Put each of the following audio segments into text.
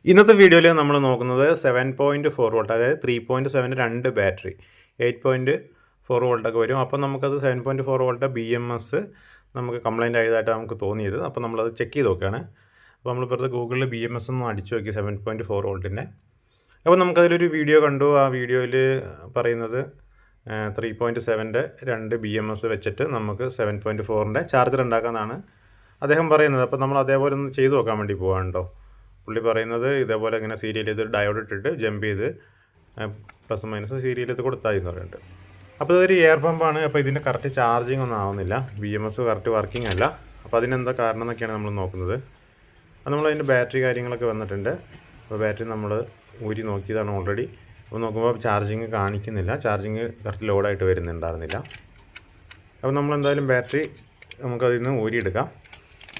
ഇന്നത്തെ വീഡിയോയിൽ നമ്മൾ നോക്കുന്നത് 7.4 വോൾട്ട്, അതായത് 3.7 രണ്ട് ബാറ്ററി 8.4 വോൾട്ടൊക്കെ വരും. അപ്പോൾ നമുക്കത് 7.4 വോൾട്ട് BMS നമുക്ക് കംപ്ലൈൻറ്റ് ആയതായിട്ട് നമുക്ക് തോന്നിയത്. അപ്പോൾ നമ്മളത് ചെക്ക് ചെയ്ത് നോക്കുകയാണ്. അപ്പോൾ നമ്മൾ വെറുതെ ഗൂഗിളിൽ BMS ഒന്ന് അടിച്ചു നോക്കി 7.4 വോൾട്ടിൻ്റെ. അപ്പോൾ നമുക്കതിലൊരു വീഡിയോ കണ്ടു. ആ വീഡിയോയിൽ പറയുന്നത് 3.7ൻ്റെ രണ്ട് BMS വെച്ചിട്ട് നമുക്ക് 7.4ൻ്റെ ചാർജർ ഉണ്ടാക്കാമെന്നാണ് അദ്ദേഹം പറയുന്നത്. അപ്പോൾ നമ്മൾ അതേപോലെ ഒന്ന് ചെയ്ത് നോക്കാൻ വേണ്ടി പോകാൻ കേട്ടോ. പുള്ളി പറയുന്നത് ഇതേപോലെ ഇങ്ങനെ സീരിയൽ ചെയ്ത് ഡയോഡ് ഇട്ടിട്ട് ജമ്പ് ചെയ്ത് പ്ലസ് മൈനസ് സീരിയൽ ചെയ്ത് കൊടുത്താൽ എന്ന് പറയുന്നുണ്ട്. അപ്പോൾ ഇതൊരു എയർ പമ്പാണ്. അപ്പോൾ ഇതിൻ്റെ കറക്റ്റ് ചാർജിങ് ഒന്നും ആവുന്നില്ല, BMS കറക്റ്റ് വർക്കിംഗ് അല്ല. അപ്പോൾ അതിനെന്താ കാരണം എന്നൊക്കെയാണ് നമ്മൾ നോക്കുന്നത്. അത് നമ്മളതിൻ്റെ ബാറ്ററി കാര്യങ്ങളൊക്കെ വന്നിട്ടുണ്ട്. അപ്പോൾ ബാറ്ററി നമ്മൾ ഊരി നോക്കിയതാണ് ഓൾറെഡി. അപ്പോൾ നോക്കുമ്പോൾ ചാർജിങ് കാണിക്കുന്നില്ല, ചാർജിങ് കറക്റ്റ് ലോഡായിട്ട് വരുന്നുണ്ടായിരുന്നില്ല. അപ്പോൾ നമ്മളെന്തായാലും ബാറ്ററി നമുക്കതിൽ നിന്ന് ഊരിയെടുക്കാം.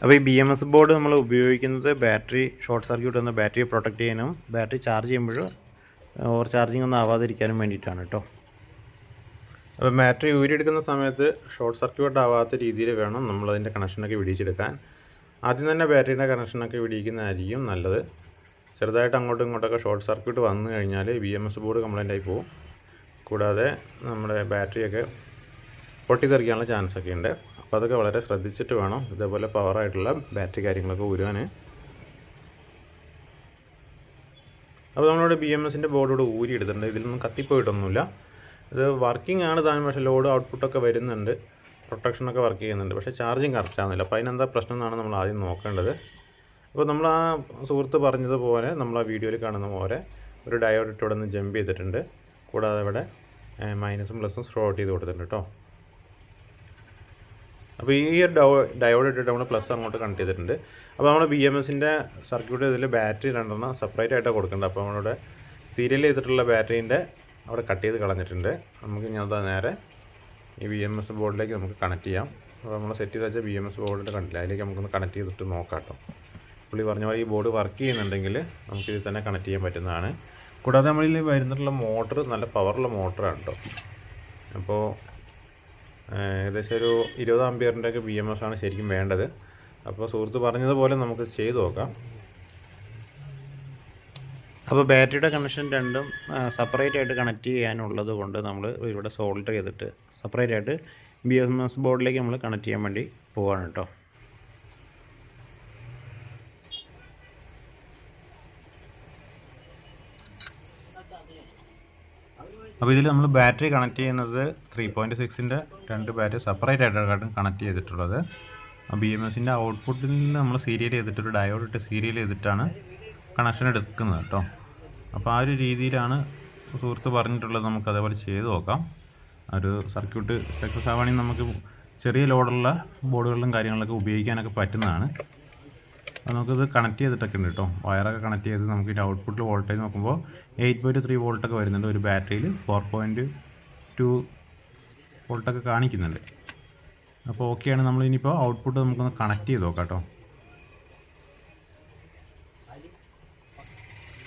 അപ്പോൾ ഈ BMS ബോർഡ് നമ്മൾ ഉപയോഗിക്കുന്നത് ബാറ്ററി ഷോർട്ട് സർക്യൂട്ട് എന്ന ബാറ്ററി പ്രൊട്ടക്റ്റ് ചെയ്യാനും ബാറ്ററി ചാർജ് ചെയ്യുമ്പോൾ ഓവർ ചാർജിങ് ഒന്നും ആവാതിരിക്കാനും വേണ്ടിയിട്ടാണ് കേട്ടോ. അപ്പോൾ ബാറ്ററി ഊരിയെടുക്കുന്ന സമയത്ത് ഷോർട്ട് സർക്യൂട്ട് ആവാത്ത രീതിയിൽ വേണം നമ്മളതിൻ്റെ കണക്ഷനൊക്കെ വിടിയിച്ചെടുക്കാൻ. ആദ്യം തന്നെ ബാറ്ററിയുടെ കണക്ഷനൊക്കെ വിടിയിക്കുന്നതായിരിക്കും നല്ലത്. ചെറുതായിട്ട് അങ്ങോട്ടും ഇങ്ങോട്ടൊക്കെ ഷോർട്ട് സർക്യൂട്ട് വന്നു കഴിഞ്ഞാൽ BMS ബോർഡ് കംപ്ലൈൻ്റ് ആയി പോകും. കൂടാതെ നമ്മുടെ ബാറ്ററിയൊക്കെ പൊട്ടിത്തെറിക്കാനുള്ള ചാൻസൊക്കെ ഉണ്ട്. അപ്പോൾ അതൊക്കെ വളരെ ശ്രദ്ധിച്ചിട്ട് വേണം ഇതേപോലെ പവറായിട്ടുള്ള ബാറ്ററി കാര്യങ്ങളൊക്കെ ഊരാൻ. അപ്പോൾ നമ്മളിവിടെ BMSൻ്റെ ബോർഡോട് ഊരി എടുത്തിട്ടുണ്ട്. ഇതിലൊന്നും കത്തിപ്പോയിട്ടൊന്നുമില്ല. ഇത് വർക്കിംഗ് ആണ് താനും, പക്ഷേ ലോഡ് ഔട്ട്പുട്ടൊക്കെ വരുന്നുണ്ട്, പ്രൊട്ടക്ഷനൊക്കെ വർക്ക് ചെയ്യുന്നുണ്ട്, പക്ഷേ ചാർജിങ് കറക്റ്റ് ആവുന്നില്ല. അപ്പോൾ അതിനെന്താ പ്രശ്നം എന്നാണ് നമ്മൾ ആദ്യം നോക്കേണ്ടത്. അപ്പോൾ നമ്മൾ ആ സുഹൃത്ത് പറഞ്ഞതുപോലെ നമ്മൾ ആ വീഡിയോയിൽ കാണുന്ന പോലെ ഒരു ഡയോഡ് ഇട്ട് ഇവിടെ നിന്ന് ജമ്പ് ചെയ്തിട്ടുണ്ട്. കൂടാതെ ഇവിടെ മൈനസും പ്ലസും ഷോർട്ട് ചെയ്ത് കൊടുത്തിട്ടുണ്ട് കേട്ടോ. അപ്പോൾ ഈ ഒരു ഡയോഡ് ഇട്ടിട്ട് നമ്മൾ പ്ലസ് അങ്ങോട്ട് കണക്ട് ചെയ്തിട്ടുണ്ട്. അപ്പോൾ നമ്മൾ BMSൻ്റെ സർക്യൂട്ട് ഇതിൽ ബാറ്ററി രണ്ടെണ്ണം സെപ്പറേറ്റ് ആയിട്ടാണ് കൊടുക്കേണ്ടത്. അപ്പോൾ നമ്മളിവിടെ സീരിയൽ ചെയ്തിട്ടുള്ള ബാറ്ററീൻ്റെ അവിടെ കട്ട് ചെയ്ത് കളഞ്ഞിട്ടുണ്ട്. നമുക്ക് ഇനി അത് നേരെ ഈ BMS ബോർഡിലേക്ക് നമുക്ക് കണക്ട് ചെയ്യാം. അപ്പോൾ നമ്മൾ സെറ്റ് ചെയ്ത് വെച്ച BMS ബോർഡിൻ്റെ കണ്ടില്ല, അതിലേക്ക് നമുക്കൊന്ന് കണക്ട് ചെയ്തിട്ട് നോക്കാം കേട്ടോ. പുള്ളി പറഞ്ഞ പോലെ ഈ ബോർഡ് വർക്ക് ചെയ്യുന്നുണ്ടെങ്കിൽ നമുക്കിതിൽ തന്നെ കണക്ട് ചെയ്യാൻ പറ്റുന്നതാണ്. കൂടാതെ നമ്മളിൽ വരുന്നിട്ടുള്ള മോട്ടർ നല്ല പവറുള്ള മോട്ടറാണ് കേട്ടോ. അപ്പോൾ ഏകദേശം ഒരു 20 ആമ്പിയറിൻ്റെയൊക്കെ BMS ആണ് ശരിക്കും വേണ്ടത്. അപ്പോൾ സുഹൃത്ത് പറഞ്ഞതുപോലെ നമുക്ക് ചെയ്ത് നോക്കാം. അപ്പോൾ ബാറ്ററിയുടെ കണക്ഷൻ രണ്ടും സെപ്പറേറ്റ് ആയിട്ട് കണക്ട് ചെയ്യാനുള്ളത് കൊണ്ട് നമ്മൾ ഇവിടെ സോൾഡർ ചെയ്തിട്ട് സെപ്പറേറ്റ് ആയിട്ട് BMS ബോർഡിലേക്ക് നമ്മൾ കണക്ട് ചെയ്യാൻ വേണ്ടി പോവാണ് കേട്ടോ. അപ്പോൾ ഇതിൽ നമ്മൾ ബാറ്ററി കണക്ട് ചെയ്യുന്നത് 3.6ൻ്റെ രണ്ട് ബാറ്ററി സെപ്പറേറ്റ് ആയിട്ടാണ് കണക്ട് ചെയ്തിട്ടുള്ളത്. BMSൻ്റെ ഔട്ട്പുട്ടിൽ നിന്ന് നമ്മൾ സീരിയൽ ചെയ്തിട്ട് ഒരു ഡയോഡ് ഇട്ട് സീരിയൽ ചെയ്തിട്ടാണ് കണക്ഷൻ എടുക്കുന്നത് കേട്ടോ. അപ്പോൾ ആ ഒരു രീതിയിലാണ് സുഹൃത്ത് പറഞ്ഞിട്ടുള്ളത്. നമുക്ക് അതേപോലെ ചെയ്ത് നോക്കാം. ഒരു സർക്യൂട്ട് സക്സസ് ആവുകയാണെങ്കിൽ നമുക്ക് ചെറിയ ലോഡുള്ള ബോർഡുകളിലും കാര്യങ്ങളൊക്കെ ഉപയോഗിക്കാനൊക്കെ പറ്റുന്നതാണ്. അപ്പോൾ നമുക്കിത് കണക്ട് ചെയ്തിട്ടൊക്കെ ഉണ്ട് കേട്ടോ. വയറൊക്കെ കണക്ട് ചെയ്ത് നമുക്ക് ഇതിൻ്റെ ഔട്ട്പുട്ടിൽ വോൾട്ടേജ് നോക്കുമ്പോൾ 8.3 വോൾട്ടൊക്കെ വരുന്നുണ്ട്. ഒരു ബാറ്ററിയിൽ 4.2 വോൾട്ടൊക്കെ കാണിക്കുന്നുണ്ട്. അപ്പോൾ ഓക്കെയാണ്. നമ്മൾ ഇനിയിപ്പോൾ ഔട്ട്പുട്ട് നമുക്കൊന്ന് കണക്ട് ചെയ്ത് നോക്കാം കേട്ടോ.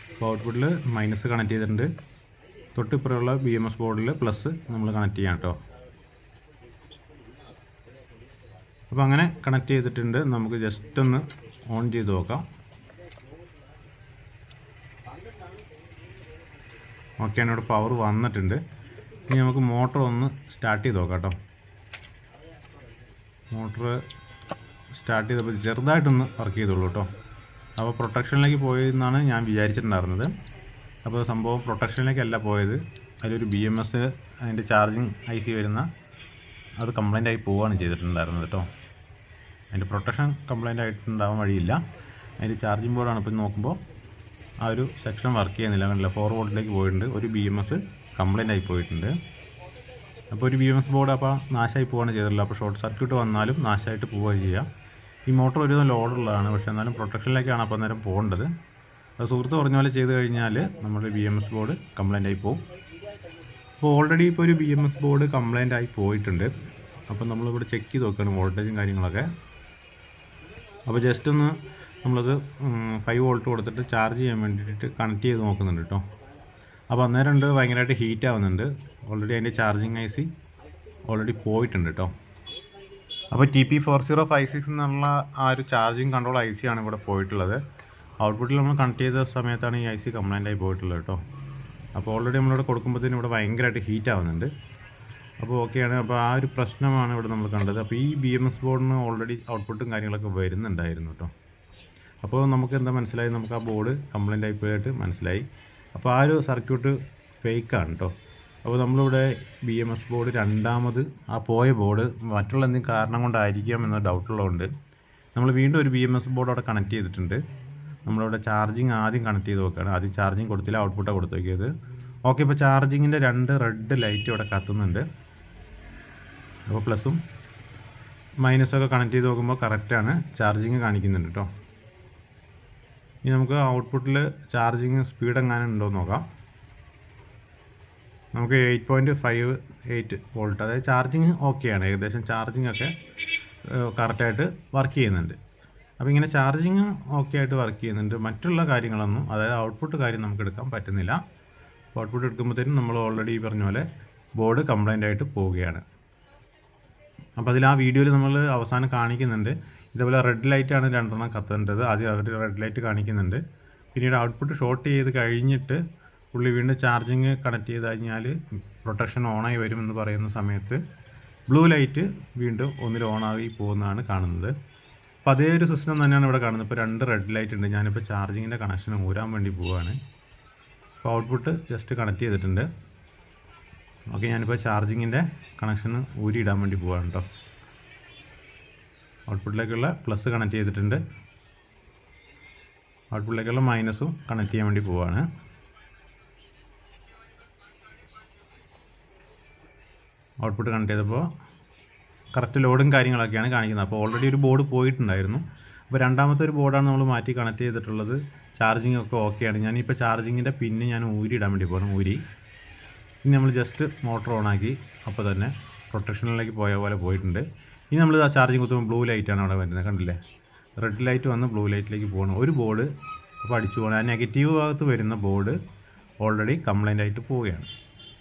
അപ്പോൾ ഔട്ട്പുട്ടിൽ മൈനസ് കണക്ട് ചെയ്തിട്ടുണ്ട്. തൊട്ടിപ്പുറമുള്ള BMS ബോർഡിൽ പ്ലസ് നമ്മൾ കണക്ട് ചെയ്യാം കേട്ടോ. അപ്പോൾ അങ്ങനെ കണക്ട് ചെയ്തിട്ടുണ്ട്. നമുക്ക് ജസ്റ്റ് ഒന്ന് ഓൺ ചെയ്ത് നോക്കാം. ഓക്കെയാണ്, ഇവിടെ പവർ വന്നിട്ടുണ്ട്. ഇനി നമുക്ക് മോട്ടർ ഒന്ന് സ്റ്റാർട്ട് ചെയ്ത് നോക്കാം കേട്ടോ. മോട്ടർ സ്റ്റാർട്ട് ചെയ്തപ്പോൾ ചെറുതായിട്ടൊന്ന് വർക്ക് ചെയ്തോളൂ കേട്ടോ. അപ്പോൾ പ്രൊട്ടക്ഷനിലേക്ക് പോയെന്നാണ് ഞാൻ വിചാരിച്ചിട്ടുണ്ടായിരുന്നത്. അപ്പോൾ സംഭവം പ്രൊട്ടക്ഷനിലേക്കല്ല പോയത്. അതിലൊരു BMS അതിൻ്റെ ചാർജിങ് IC വരുന്ന അത് കംപ്ലൈൻ്റ് ആയി പോവുകയാണ് ചെയ്തിട്ടുണ്ടായിരുന്നത് കേട്ടോ. അതിൻ്റെ പ്രൊട്ടക്ഷൻ കംപ്ലൈൻ്റ് ആയിട്ടുണ്ടാവാൻ വഴിയില്ല. അതിൻ്റെ ചാർജിങ് ബോർഡാണ് ഇപ്പോൾ നോക്കുമ്പോൾ ആ ഒരു സെക്ഷൻ വർക്ക് ചെയ്യുന്നില്ല, കണ്ടില്ല, 4 വോൾട്ടിലേക്ക് പോയിട്ടുണ്ട്. ഒരു BMS കംപ്ലൈൻ്റ് ആയി പോയിട്ടുണ്ട്. അപ്പോൾ ഒരു BMS ബോർഡ് അപ്പോൾ നാശമായി പോവുകയാണ് ചെയ്തിട്ടുള്ളത്. അപ്പോൾ ഷോർട്ട് സർക്യൂട്ട് വന്നാലും നാശമായിട്ട് പോവുകയാണ് ചെയ്യുക. ഈ മോട്ടർ ഒരു ലോഡുള്ളതാണ്, പക്ഷേ എന്നാലും പ്രൊട്ടക്ഷനിലേക്കാണ് അപ്പോൾ അന്നേരം പോകേണ്ടത്. അത് സുഹൃത്ത് പറഞ്ഞ പോലെ ചെയ്ത് കഴിഞ്ഞാൽ നമ്മുടെ BMS ബോർഡ് കംപ്ലൈൻ്റ് ആയി പോകും. അപ്പോൾ ഓൾറെഡി ഇപ്പോൾ ഒരു BMS ബോർഡ് കംപ്ലൈൻ്റ് ആയി പോയിട്ടുണ്ട്. അപ്പോൾ നമ്മളിവിടെ ചെക്ക് ചെയ്ത് നോക്കുകയാണ് വോൾട്ടേജും കാര്യങ്ങളൊക്കെ. അപ്പോൾ ജസ്റ്റ് ഒന്ന് നമ്മളത് 5 വോൾട്ട് കൊടുത്തിട്ട് ചാർജ് ചെയ്യാൻ വേണ്ടിയിട്ട് കണക്ട് ചെയ്ത് നോക്കുന്നുണ്ട് കേട്ടോ. അപ്പോൾ അന്നേരം ഭയങ്കരമായിട്ട് ഹീറ്റ് ആവുന്നുണ്ട്. ഓൾറെഡി അതിൻ്റെ ചാർജിങ് IC ഓൾറെഡി പോയിട്ടുണ്ട് കേട്ടോ. അപ്പോൾ TP4056 എന്നുള്ള ആ ഒരു ചാർജിങ് കൺട്രോൾ IC ആണ് ഇവിടെ പോയിട്ടുള്ളത്. ഔട്ട്പുട്ടിൽ നമ്മൾ കണക്ട് ചെയ്ത സമയത്താണ് ഈ IC കംപ്ലൈൻ്റ് ആയി പോയിട്ടുള്ളത് കേട്ടോ. അപ്പോൾ ഓൾറെഡി നമ്മളിവിടെ കൊടുക്കുമ്പോഴത്തേനും ഇവിടെ ഭയങ്കരമായിട്ട് ഹീറ്റ് ആവുന്നുണ്ട്. അപ്പോൾ ഓക്കെയാണ്. അപ്പോൾ ആ ഒരു പ്രശ്നമാണ് ഇവിടെ നമ്മൾ കണ്ടത്. അപ്പോൾ ഈ BMS ബോർഡിന് ഓൾറെഡി ഔട്ട്പുട്ടും കാര്യങ്ങളൊക്കെ വരുന്നുണ്ടായിരുന്നു കേട്ടോ. അപ്പോൾ നമുക്ക് എന്താ മനസ്സിലായി, നമുക്ക് ആ ബോർഡ് കംപ്ലൈൻ്റ് ആയി പോയിട്ട് മനസ്സിലായി. അപ്പോൾ ആ ഒരു സർക്യൂട്ട് ഫേക്കാണ് കേട്ടോ. അപ്പോൾ നമ്മളിവിടെ BMS ബോർഡ് രണ്ടാമത് ആ പോയ ബോർഡ് മറ്റുള്ള എന്തെങ്കിലും കാരണം കൊണ്ടായിരിക്കാം എന്ന ഡൗട്ടുള്ളതുകൊണ്ട് നമ്മൾ വീണ്ടും ഒരു BMS ബോർഡ് അവിടെ കണക്ട് ചെയ്തിട്ടുണ്ട്. നമ്മളിവിടെ ചാർജിങ് ആദ്യം കണക്ട് ചെയ്ത് നോക്കുകയാണ്. ആദ്യം ചാർജിങ് കൊടുത്തില്ല, ഔട്ട്പുട്ടാണ് കൊടുത്ത് നോക്കിയത്. ഓക്കെ, ഇപ്പോൾ ചാർജിങ്ങിൻ്റെ 2 റെഡ് ലൈറ്റ് ഇവിടെ കത്തുന്നുണ്ട്. അപ്പോൾ പ്ലസും മൈനസൊക്കെ കണക്ട് ചെയ്ത് നോക്കുമ്പോൾ കറക്റ്റാണ്, ചാർജിങ് കാണിക്കുന്നുണ്ട് കേട്ടോ. ഇനി നമുക്ക് ഔട്ട്പുട്ടിൽ ചാർജിങ് സ്പീഡ് എങ്ങാനും ഉണ്ടോ എന്ന് നോക്കാം. നമുക്ക് 8.58 വോൾട്ട്, അതായത് ചാർജിങ് ഓക്കെയാണ്. ഏകദേശം ചാർജിങ് ഒക്കെ കറക്റ്റായിട്ട് വർക്ക് ചെയ്യുന്നുണ്ട്. അപ്പോൾ ഇങ്ങനെ ചാർജിങ് ഓക്കെ ആയിട്ട് വർക്ക് ചെയ്യുന്നുണ്ട്. മറ്റുള്ള കാര്യങ്ങളൊന്നും, അതായത് ഔട്ട്പുട്ട് കാര്യം നമുക്ക് എടുക്കാൻ പറ്റുന്നില്ല. ഔട്ട്പുട്ട് എടുക്കുമ്പോഴത്തേനും നമ്മൾ ഓൾറെഡി പറഞ്ഞ പോലെ ബോർഡ് കംപ്ലൈൻ്റ് ആയിട്ട് പോവുകയാണ്. അപ്പോൾ അതിൽ ആ വീഡിയോയിൽ നമ്മൾ അവസാനം കാണിക്കുന്നുണ്ട്, ഇതേപോലെ റെഡ് ലൈറ്റാണ് 2 എണ്ണം കത്തേണ്ടത്. ആദ്യം അവർ റെഡ് ലൈറ്റ് കാണിക്കുന്നുണ്ട്. പിന്നീട് ഔട്ട്പുട്ട് ഷോർട്ട് ചെയ്ത് കഴിഞ്ഞിട്ട് പുള്ളി വീണ്ടും ചാർജിങ് കണക്ട് ചെയ്ത് കഴിഞ്ഞാൽ പ്രൊട്ടക്ഷൻ ഓണായി വരുമെന്ന് പറയുന്ന സമയത്ത് ബ്ലൂ ലൈറ്റ് വീണ്ടും ഒന്നിൽ ഓണായി പോകുന്നതാണ് കാണുന്നത്. അപ്പോൾ അതേ ഒരു സിസ്റ്റം തന്നെയാണ് ഇവിടെ കാണുന്നത്. ഇപ്പോൾ 2 റെഡ് ലൈറ്റ് ഉണ്ട്. ഞാനിപ്പോൾ ചാർജിങ്ങിൻ്റെ കണക്ഷൻ ഊരാൻ വേണ്ടി പോവുകയാണ്. അപ്പോൾ ഔട്ട്പുട്ട് ജസ്റ്റ് കണക്ട് ചെയ്തിട്ടുണ്ട്. ഓക്കെ, ഞാനിപ്പോൾ ചാർജിങ്ങിൻ്റെ കണക്ഷൻ ഊരിയിടാൻ വേണ്ടി പോവുകയാണ് കേട്ടോ. ഔട്ട്പുട്ടിലേക്കുള്ള പ്ലസ് കണക്ട് ചെയ്തിട്ടുണ്ട്. ഔട്ട്പുട്ടിലേക്കുള്ള മൈനസും കണക്ട് ചെയ്യാൻ വേണ്ടി പോവുകയാണ്. ഔട്ട്പുട്ട് കണക്ട് ചെയ്തപ്പോൾ കറക്റ്റ് ലോഡും കാര്യങ്ങളൊക്കെയാണ് കാണിക്കുന്നത്. അപ്പോൾ ഓൾറെഡി ഒരു ബോർഡ് പോയിട്ടുണ്ടായിരുന്നു. അപ്പോൾ രണ്ടാമത്തെ ഒരു ബോർഡാണ് നമ്മൾ മാറ്റി കണക്ട് ചെയ്തിട്ടുള്ളത്. ചാർജിങ് ഒക്കെ ഓക്കെയാണ്. ഞാനിപ്പോൾ ചാർജിങ്ങിൻ്റെ പിന്ന് ഞാൻ ഊരിയിടാൻ വേണ്ടി പോകണം. ഊരി ഇനി നമ്മൾ ജസ്റ്റ് മോട്ടർ ഓണാക്കി, അപ്പോൾ തന്നെ പ്രൊട്ടക്ഷനിലേക്ക് പോയ പോലെ പോയിട്ടുണ്ട്. ഇനി നമ്മൾ ആ ചാർജിങ് കുത്തുമ്പോൾ ബ്ലൂ ലൈറ്റാണ് അവിടെ വരുന്നത്, കണ്ടില്ലേ? റെഡ് ലൈറ്റ് വന്ന് ബ്ലൂ ലൈറ്റിലേക്ക് പോകണം. ഒരു ബോർഡ് അപ്പോൾ അടിച്ചു പോകണം. ആ നെഗറ്റീവ് ഭാഗത്ത് വരുന്ന ബോർഡ് ഓൾറെഡി കംപ്ലൈൻ്റ് ആയിട്ട് പോവുകയാണ്.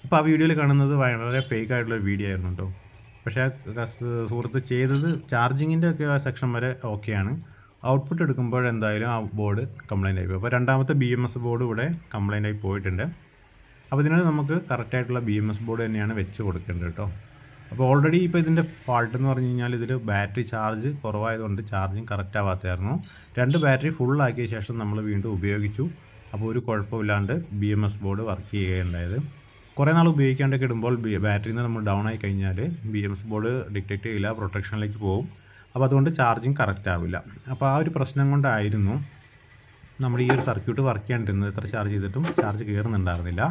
അപ്പോൾ ആ വീഡിയോയിൽ കാണുന്നത് വളരെ ഫേക്ക് ആയിട്ടുള്ളൊരു വീഡിയോ ആയിരുന്നു കേട്ടോ. പക്ഷേ സുഹൃത്ത് ചെയ്തത് ചാർജിങ്ങിൻ്റെ ഒക്കെ ആ സെക്ഷൻ വരെ ഓക്കെയാണ്. ഔട്ട്പുട്ട് എടുക്കുമ്പോൾ എന്തായാലും ആ ബോർഡ് കംപ്ലൈൻ്റ് ആയി പോയി. അപ്പോൾ രണ്ടാമത്തെ BMS ബോർഡ് ഇവിടെ കംപ്ലൈൻ്റ് ആയി പോയിട്ടുണ്ട്. അപ്പോൾ ഇതിന് നമുക്ക് കറക്റ്റായിട്ടുള്ള BMS ബോർഡ് തന്നെയാണ് വെച്ച് കൊടുക്കേണ്ടത് കേട്ടോ. അപ്പോൾ ഓൾറെഡി ഇപ്പോൾ ഇതിൻ്റെ ഫാൾട്ട് എന്ന് പറഞ്ഞു കഴിഞ്ഞാൽ ഇതിൽ ബാറ്ററി ചാർജ് കുറവായതുകൊണ്ട് ചാർജിങ് കറക്റ്റ് ആവാത്തായിരുന്നു. 2 ബാറ്ററി ഫുള്ളാക്കിയ ശേഷം നമ്മൾ വീണ്ടും ഉപയോഗിച്ചു. അപ്പോൾ ഒരു കുഴപ്പമില്ലാണ്ട് BMS ബോർഡ് വർക്ക് ചെയ്യുകയുണ്ടായത്. കുറേ നാൾ ഉപയോഗിക്കാണ്ടൊക്കെ ഇടുമ്പോൾ ബാറ്ററിയിൽ നിന്ന് നമ്മൾ ഡൗൺ ആയി കഴിഞ്ഞാൽ BMS ബോർഡ് ഡിറ്റക്റ്റ് ചെയ്യില്ല, പ്രൊട്ടക്ഷനിലേക്ക് പോകും. അപ്പോൾ അതുകൊണ്ട് ചാർജിങ് കറക്റ്റ് ആവില്ല. അപ്പോൾ ആ ഒരു പ്രശ്നം കൊണ്ടായിരുന്നു നമ്മൾ ഈ ഒരു സർക്യൂട്ട് വർക്ക് ചെയ്യാണ്ടിരുന്നത്. എത്ര ചാർജ് ചെയ്തിട്ടും ചാർജ് കയറുന്നുണ്ടായിരുന്നില്ല.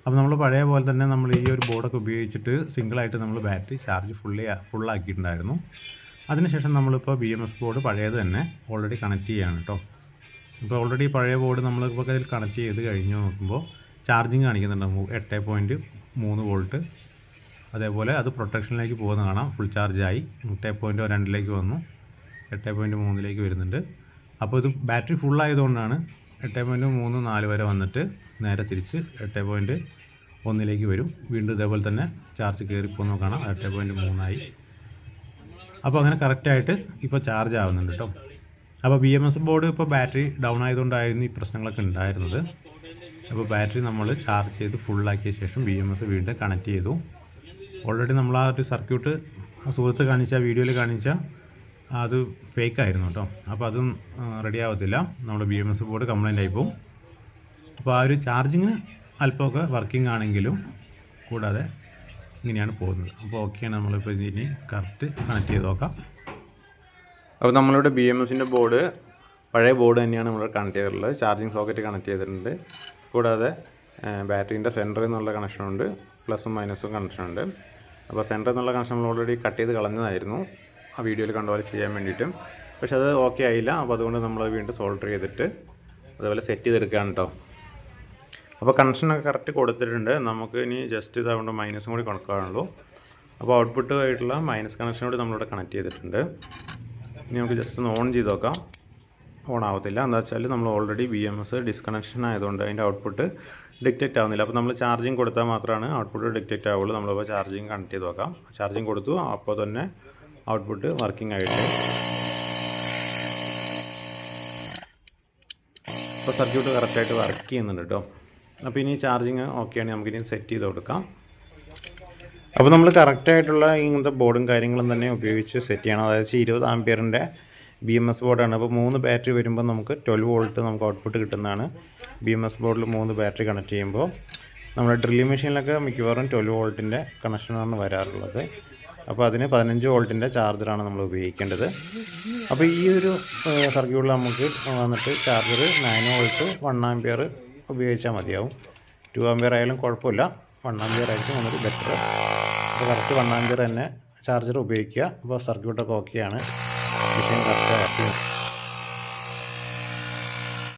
അപ്പോൾ നമ്മൾ പഴയ പോലെ തന്നെ നമ്മൾ ഈ ഒരു ബോർഡൊക്കെ ഉപയോഗിച്ചിട്ട് സിംഗിളായിട്ട് നമ്മൾ ബാറ്ററി ചാർജ് ഫുള്ളാക്കിയിട്ടുണ്ടായിരുന്നു. അതിനുശേഷം നമ്മളിപ്പോൾ BMS ബോർഡ് പഴയത് തന്നെ ഓൾറെഡി കണക്ട് ചെയ്യുകയാണ് കേട്ടോ. ഇപ്പോൾ ഓൾറെഡി പഴയ ബോർഡ് നമ്മളിപ്പോൾ അതിൽ കണക്ട് ചെയ്ത് കഴിഞ്ഞ് നോക്കുമ്പോൾ ചാർജിങ് കാണിക്കുന്നുണ്ട് 8.3 വോൾട്ട്. അതേപോലെ അത് പ്രൊട്ടക്ഷനിലേക്ക് പോകുന്ന കാണാം. ഫുൾ ചാർജായി 8.2 വന്നു, 8.3 വരുന്നുണ്ട്. അപ്പോൾ ഇത് ബാറ്ററി ഫുള്ളായതുകൊണ്ടാണ് 8.3 4 വരെ വന്നിട്ട് നേരെ തിരിച്ച് 8.1 വരും. വീണ്ടും ഇതേപോലെ തന്നെ ചാർജ് കയറിപ്പോകുന്ന കാണാം, 8.3 അപ്പോൾ അങ്ങനെ കറക്റ്റായിട്ട് ഇപ്പോൾ ചാർജ് ആവുന്നുണ്ട് കേട്ടോ. അപ്പോൾ BMS ബോർഡ് ഇപ്പോൾ ബാറ്ററി ഡൗൺ ആയതുകൊണ്ടായിരുന്നു ഈ പ്രശ്നങ്ങളൊക്കെ ഉണ്ടായിരുന്നത്. അപ്പോൾ ബാറ്ററി നമ്മൾ ചാർജ് ചെയ്ത് ഫുള്ളാക്കിയ ശേഷം BMS വീണ്ടും കണക്ട് ചെയ്തു. ഓൾറെഡി നമ്മൾ ആ ഒരു സർക്യൂട്ട് സുഹൃത്ത് കാണിച്ച വീഡിയോയിൽ കാണിച്ച അത് ഫേക്കായിരുന്നു കേട്ടോ. അപ്പോൾ അതും റെഡി ആവത്തില്ല, നമ്മുടെ BMS ബോർഡ് കംപ്ലൈൻ്റ് ആയിപ്പോവും. അപ്പോൾ ആ ഒരു ചാർജിങ്ങിന് അല്പമൊക്കെ വർക്കിംഗ് ആണെങ്കിലും കൂടാതെ ഇങ്ങനെയാണ് പോകുന്നത്. അപ്പോൾ ഓക്കെയാണ്. നമ്മളിപ്പോൾ ഇതിന് കറക്റ്റ് കണക്ട് ചെയ്ത് നോക്കാം. അപ്പോൾ നമ്മളിവിടെ BMSൻ്റെ ബോർഡ് പഴയ ബോർഡ് തന്നെയാണ് നമ്മൾ കണക്ട് ചെയ്തിട്ടുള്ളത്. ചാർജിങ് സോക്കറ്റ് കണക്ട് ചെയ്തിട്ടുണ്ട്. കൂടാതെ ബാറ്ററീൻ്റെ സെൻറ്ററിൽ നിന്നുള്ള കണക്ഷനുണ്ട്, പ്ലസും മൈനസും കണക്ഷനുണ്ട്. അപ്പോൾ സെൻറ്ററിൽ നിന്നുള്ള കണക്ഷൻ നമ്മൾ ഓൾറെഡി കട്ട് ചെയ്ത് കളഞ്ഞതായിരുന്നു ആ വീഡിയോയിൽ കണ്ട പോലെ ചെയ്യാൻ വേണ്ടിയിട്ടും. പക്ഷെ അത് ഓക്കെ ആയില്ല. അപ്പോൾ അതുകൊണ്ട് നമ്മൾ വീണ്ടും സോൾഡർ ചെയ്തിട്ട് അതുപോലെ സെറ്റ് ചെയ്തെടുക്കുകയാണ് കേട്ടോ. അപ്പോൾ കണക്ഷനൊക്കെ കറക്റ്റ് കൊടുത്തിട്ടുണ്ട്. നമുക്ക് ഇനി ജസ്റ്റ് ഇതാകൊണ്ട് മൈനസും കൂടി കൊടുക്കാനുള്ളൂ. അപ്പോൾ ഔട്ട്പുട്ട് ആയിട്ടുള്ള മൈനസ് കണക്ഷനോട് നമ്മളിവിടെ കണക്ട് ചെയ്തിട്ടുണ്ട്. ഇനി നമുക്ക് ജസ്റ്റ് ഒന്ന് ഓൺ ചെയ്ത് നോക്കാം. ഓൺ ആവത്തില്ല. എന്താ വെച്ചാൽ നമ്മൾ ഓൾറെഡി BMS ഡിസ്കണക്ഷൻ ആയതുകൊണ്ട് അതിൻ്റെ ഔട്ട്പുട്ട് ഡിറ്റക്റ്റ് ആവുന്നില്ല. അപ്പോൾ നമ്മൾ ചാർജിങ് കൊടുത്താൽ മാത്രമാണ് ഔട്ട്പുട്ട് ഡിറ്റക്റ്റ് ആവുള്ളൂ. നമ്മളിപ്പോൾ ചാർജിങ് കണക്ട് ചെയ്ത് നോക്കാം. ചാർജിങ് കൊടുത്തു, അപ്പോൾ തന്നെ ഔട്ട്പുട്ട് വർക്കിംഗ് ആയിട്ട് അപ്പോൾ സർക്യൂട്ട് കറക്റ്റായിട്ട് വർക്ക് ചെയ്യുന്നുണ്ട് കേട്ടോ. അപ്പോൾ ഇനി ചാർജിങ് ഓക്കെയാണ്, നമുക്കിനി സെറ്റ് ചെയ്ത് കൊടുക്കാം. അപ്പോൾ നമ്മൾ കറക്റ്റായിട്ടുള്ള ഇങ്ങനത്തെ ബോർഡും കാര്യങ്ങളും തന്നെ ഉപയോഗിച്ച് സെറ്റ് ചെയ്യണം. അതായത് 20 ആംപിയറിൻ്റെ BMS ബോർഡാണ്. അപ്പോൾ 3 ബാറ്ററി വരുമ്പോൾ നമുക്ക് 12 വോൾട്ട് നമുക്ക് ഔട്ട്പുട്ട് കിട്ടുന്നതാണ്. BMS ബോർഡിൽ 3 ബാറ്ററി കണക്ട് ചെയ്യുമ്പോൾ നമ്മുടെ ഡ്രില്ലിംഗ് മെഷീനിലൊക്കെ മിക്കവാറും 12 വോൾട്ടിൻ്റെ കണക്ഷനാണ് വരാറുള്ളത്. അപ്പോൾ അതിന് 15 വോൾട്ടിൻ്റെ ചാർജറാണ് നമ്മൾ ഉപയോഗിക്കേണ്ടത്. അപ്പോൾ ഈ ഒരു സർക്യൂട്ടിൽ നമുക്ക് വന്നിട്ട് ചാർജർ 9 വോൾട്ട് 1 ആംപിയർ ഉപയോഗിച്ചാൽ മതിയാവും. 2 ആംപിയർ ആയാലും കുഴപ്പമില്ല, 1 ആംപിയർ ആയിരിക്കും നമുക്ക് ബെറ്റർ. അപ്പോൾ കറക്റ്റ് 1 ആംപിയർ തന്നെ ചാർജർ ഉപയോഗിക്കുക. അപ്പോൾ സർക്യൂട്ടൊക്കെ ഓക്കെയാണ്, മെഷീൻ കറക്റ്റ് വർക്ക് ചെയ്യും.